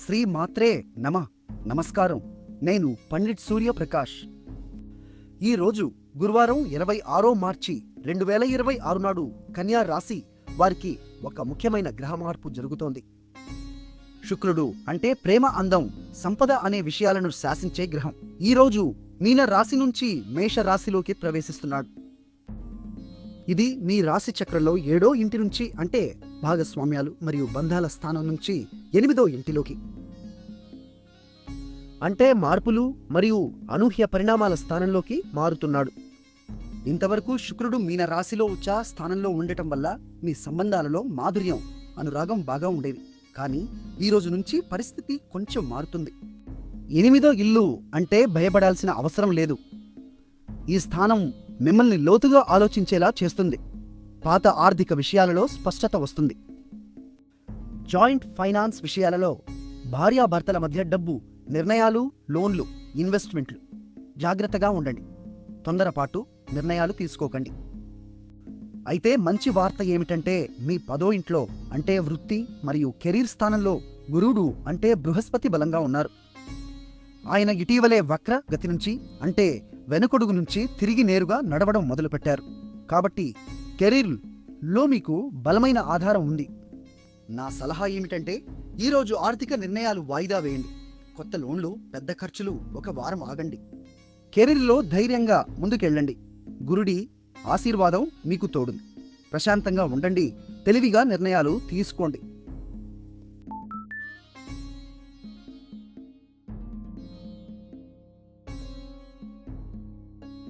శ్రీ మాత్రే నమ. నమస్కారం. నేను పండిట్ సూర్యప్రకాష్. ఈరోజు గురువారం 26 మార్చి 2026 నాడు కన్యా రాశి వారికి ఒక ముఖ్యమైన గ్రహ మార్పు జరుగుతోంది. శుక్రుడు అంటే ప్రేమ, అందం, సంపద అనే విషయాలను శాసించే గ్రహం ఈరోజు మీన రాశి నుంచి మేష రాశిలోకి ప్రవేశిస్తున్నాడు. ఇది మీ రాశి చక్రంలో 7వ ఇంటి నుంచి అంటే భాగస్వామ్యాలు మరియు బంధాల స్థానం నుంచి 8వ ఇంటిలోకి అంటే మార్పులు మరియు అనూహ్య పరిణామాల స్థానంలోకి మారుతున్నాడు. ఇంతవరకు శుక్రుడు మీన రాశిలో ఉచ్చ స్థానంలో ఉండటం వల్ల మీ సంబంధాలలో మాధుర్యం, అనురాగం బాగా ఉండేవి. కానీ ఈ రోజు నుంచి పరిస్థితి కొంచెం మారుతుంది. 8వ ఇల్లు అంటే భయపడాల్సిన అవసరం లేదు. ఈ స్థానం మిమ్మల్ని లోతుగా ఆలోచించేలా చేస్తుంది. పాత ఆర్థిక విషయాలలో స్పష్టత వస్తుంది. జాయింట్ ఫైనాన్స్ విషయాలలో భార్యాభర్తల మధ్య డబ్బు నిర్ణయాలు, లోన్లు, ఇన్వెస్ట్మెంట్లు జాగ్రత్తగా ఉండండి. తొందరపాటు నిర్ణయాలు తీసుకోకండి. అయితే మంచి వార్త ఏమిటంటే మీ 10వ ఇంట్లో అంటే వృత్తి మరియు కెరీర్ స్థానంలో గురుడు అంటే బృహస్పతి బలంగా ఉన్నారు. ఆయన ఇటీవలే వక్ర గతి నుంచి అంటే వెనుకొడుగు నుంచి తిరిగి నేరుగా నడవడం మొదలుపెట్టారు. కాబట్టి కెరీర్లో మీకు బలమైన ఆధారం ఉంది. నా సలహా ఏమిటంటే ఈరోజు ఆర్థిక నిర్ణయాలు వాయిదా వేయండి. కొత్త లోన్లు, పెద్ద ఖర్చులు ఒక వారం ఆగండి. కెరీర్లో ధైర్యంగా ముందుకెళ్ళండి. గురుడి ఆశీర్వాదం మీకు తోడుంది. ప్రశాంతంగా ఉండండి. తెలివిగా నిర్ణయాలు తీసుకోండి.